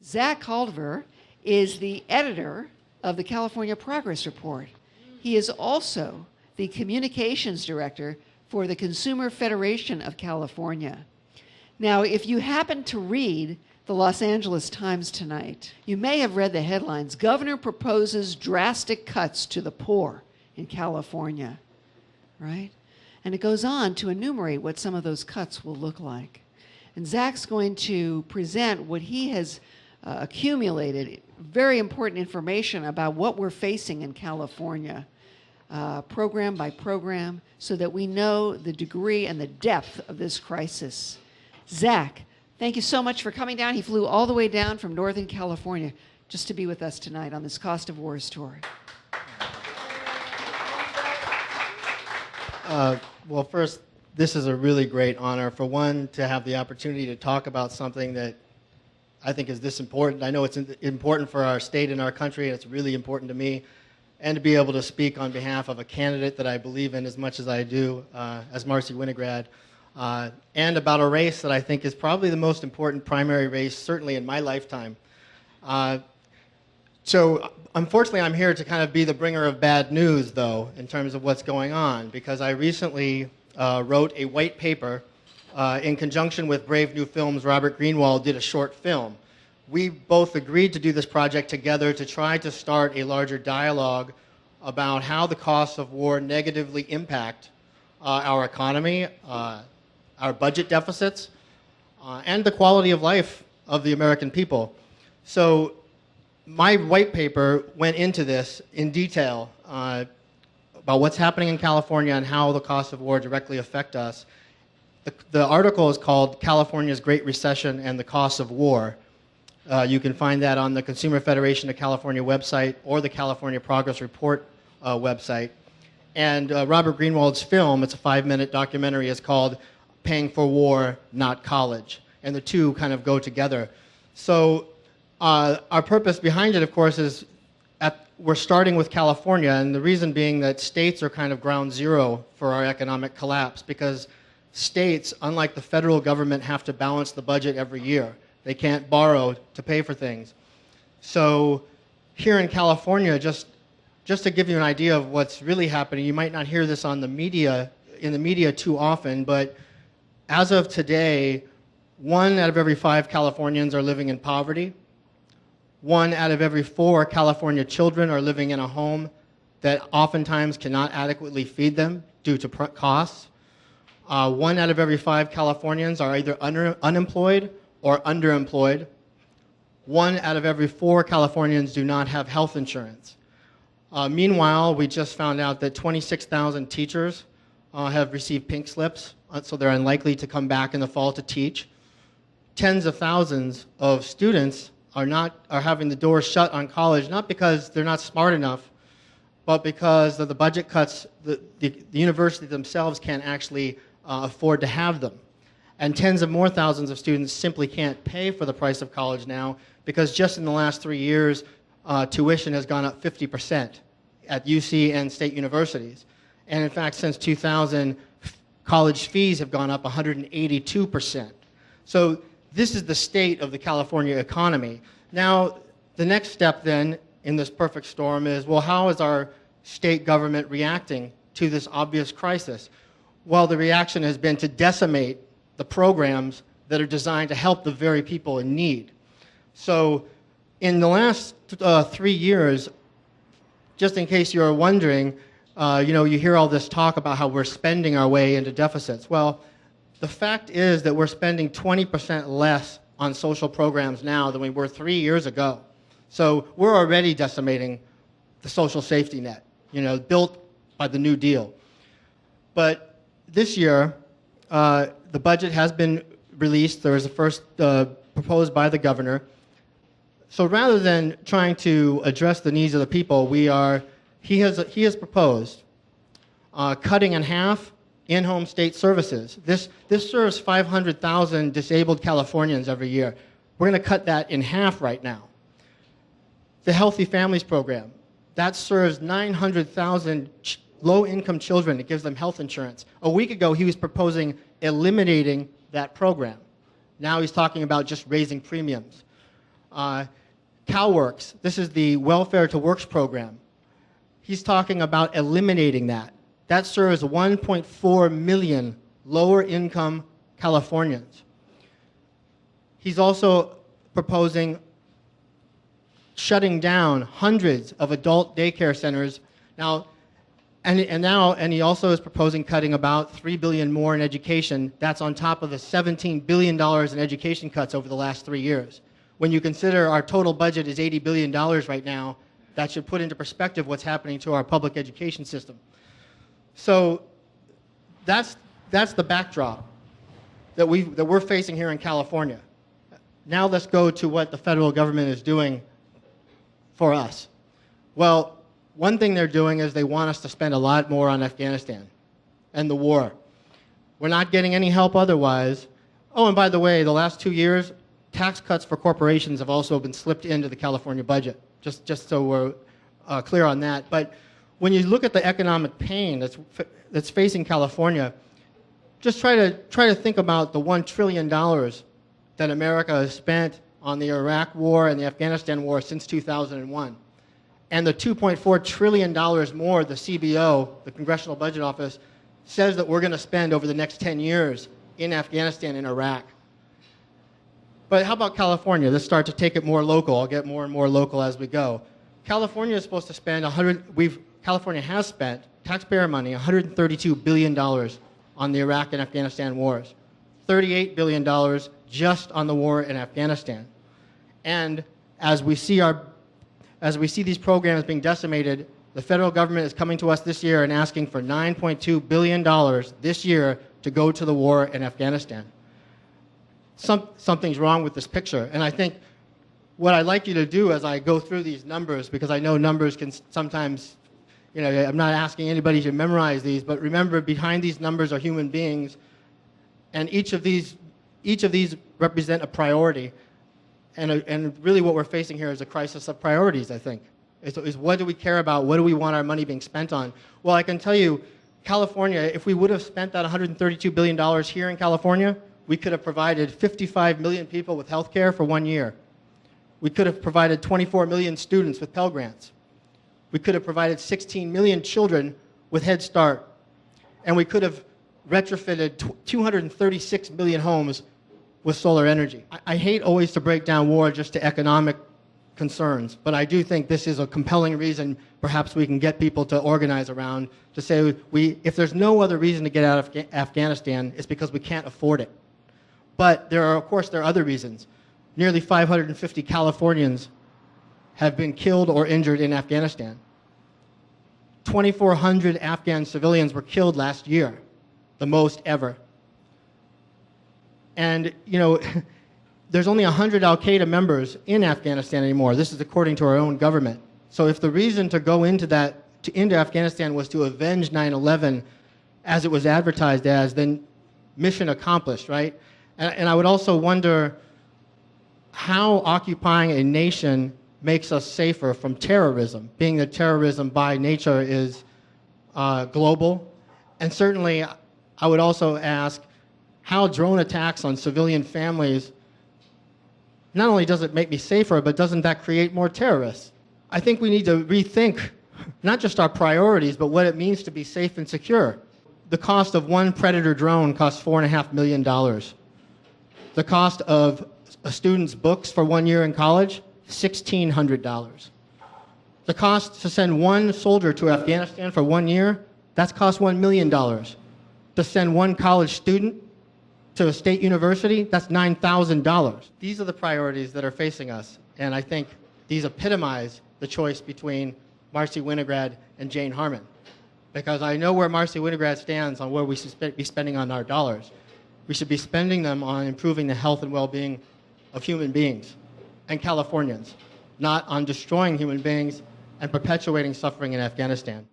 Zack Kaldveer is the editor of the California Progress Report. He is also the communications director for the Consumer Federation of California. Now, if you happen to read the Los Angeles Times tonight, you may have read the headlines, "Governor proposes drastic cuts to the poor in California," right? And it goes on to enumerate what some of those cuts will look like. And Zack's going to present what he has accumulated, very important information about what we're facing in California, program by program, so that we know the degree and the depth of this crisis. Zack, thank you so much for coming down. He flew all the way down from Northern California just to be with us tonight on this Cost of Wars tour. Well, first, this is a really great honor. For one, to have the opportunity to talk about something that I think is this important. I know it's important for our state and our country, and it's really important to me. And to be able to speak on behalf of a candidate that I believe in as much as I do, as Marcy Winograd, and about a race that I think is probably the most important primary race, certainly in my lifetime. So unfortunately, I'm here to kind of be the bringer of bad news, though, in terms of what's going on, because I recently wrote a white paper in conjunction with Brave New Films. Robert Greenwald did a short film. We both agreed to do this project together to try to start a larger dialogue about how the costs of war negatively impact our economy, our budget deficits, and the quality of life of the American people. So my white paper went into this in detail about what's happening in California and how the costs of war directly affect us. The article is called California's Great Recession and the Costs of War. You can find that on the Consumer Federation of California website or the California Progress Report website. And Robert Greenwald's film, it's a 5-minute documentary, is called Paying for War, Not College. And the two kind of go together. So our purpose behind it, of course, is we're starting with California, and the reason being that states are kind of ground zero for our economic collapse, because states, unlike the federal government, have to balance the budget every year. They can't borrow to pay for things. So here in California, just to give you an idea of what's really happening, you might not hear this on the media, in the media too often, but as of today, 1 out of every 5 Californians are living in poverty. 1 out of every 4 California children are living in a home that oftentimes cannot adequately feed them due to costs. 1 out of every 5 Californians are either unemployed or underemployed. 1 out of every 4 Californians do not have health insurance. Meanwhile, we just found out that 26,000 teachers have received pink slips, so they're unlikely to come back in the fall to teach. Tens of thousands of students are having the doors shut on college, not because they're not smart enough, but because of the budget cuts. The university themselves can't actually afford to have them. And tens of more thousands of students simply can't pay for the price of college now, because just in the last 3 years, tuition has gone up 50% at UC and state universities. And in fact, since 2000, college fees have gone up 182%. So this is the state of the California economy. Now, the next step then in this perfect storm is, well, how is our state government reacting to this obvious crisis? Well, the reaction has been to decimate the programs that are designed to help the very people in need. So in the last 3 years, just in case you're wondering, you hear all this talk about how we're spending our way into deficits. Well, the fact is that we're spending 20% less on social programs now than we were 3 years ago. So we're already decimating the social safety net, built by the New Deal. But this year, the budget has been released. There was the first proposed by the governor. So rather than trying to address the needs of the people, he has proposed cutting in half in-home state services. This serves 500,000 disabled Californians every year. We're going to cut that in half right now. The Healthy Families Program, that serves 900,000 low-income children. It gives them health insurance. A week ago, he was proposing eliminating that program. Now he's talking about just raising premiums. CalWorks, this is the Welfare to Works program. He's talking about eliminating that. That serves 1.4 million lower income Californians. He's also proposing shutting down hundreds of adult daycare centers. Now, and he also is proposing cutting about $3 billion more in education. That's on top of the $17 billion in education cuts over the last 3 years. When you consider our total budget is $80 billion right now, that should put into perspective what's happening to our public education system. So that's the backdrop that we're facing here in California. Now let's go to what the federal government is doing for us. Well, one thing they're doing is they want us to spend a lot more on Afghanistan and the war. We're not getting any help otherwise. Oh, and by the way, the last 2 years, tax cuts for corporations have also been slipped into the California budget, just so we're clear on that. But when you look at the economic pain that's facing California, just try to think about the $1 trillion that America has spent on the Iraq War and the Afghanistan War since 2001. And the $2.4 trillion more the CBO, the Congressional Budget Office, says that we're going to spend over the next 10 years in Afghanistan and Iraq. But how about California? Let's start to take it more local. I'll get more and more local as we go. California is supposed to spend California has spent taxpayer money, $132 billion on the Iraq and Afghanistan wars, $38 billion just on the war in Afghanistan. And as we see these programs being decimated, the federal government is coming to us this year and asking for $9.2 billion this year to go to the war in Afghanistan. Something's wrong with this picture. And I think what I'd like you to do as I go through these numbers, because I know numbers can sometimes, I'm not asking anybody to memorize these, but remember, behind these numbers are human beings, and each of these represent a priority. And really what we're facing here is a crisis of priorities, I think. Is what do we care about? What do we want our money being spent on? Well, I can tell you, California, if we would have spent that $132 billion here in California, we could have provided 55 million people with health care for 1 year. We could have provided 24 million students with Pell Grants. We could have provided 16 million children with Head Start. And we could have retrofitted 236 million homes with solar energy. I hate always to break down war just to economic concerns, but I do think this is a compelling reason perhaps we can get people to organize around to say if there's no other reason to get out of Afghanistan, it's because we can't afford it. But of course, there are other reasons. Nearly 550 Californians have been killed or injured in Afghanistan. 2,400 Afghan civilians were killed last year, the most ever. And, there's only 100 al-Qaeda members in Afghanistan anymore. This is according to our own government. So if the reason to go into Afghanistan was to avenge 9/11 as it was advertised as, then mission accomplished, right? And I would also wonder how occupying a nation makes us safer from terrorism, being that terrorism by nature is global. And certainly, I would also ask how drone attacks on civilian families, not only does it make me safer, but doesn't that create more terrorists? I think we need to rethink not just our priorities, but what it means to be safe and secure. The cost of one Predator drone costs $4.5 million. The cost of a student's books for 1 year in college, $1,600. The cost to send one soldier to Afghanistan for 1 year, that's cost $1 million. To send one college student to a state university, that's $9,000. These are the priorities that are facing us, and I think these epitomize the choice between Marcy Winograd and Jane Harman, because I know where Marcy Winograd stands on where we should be spending on our dollars. We should be spending them on improving the health and well-being of human beings and Californians, not on destroying human beings and perpetuating suffering in Afghanistan.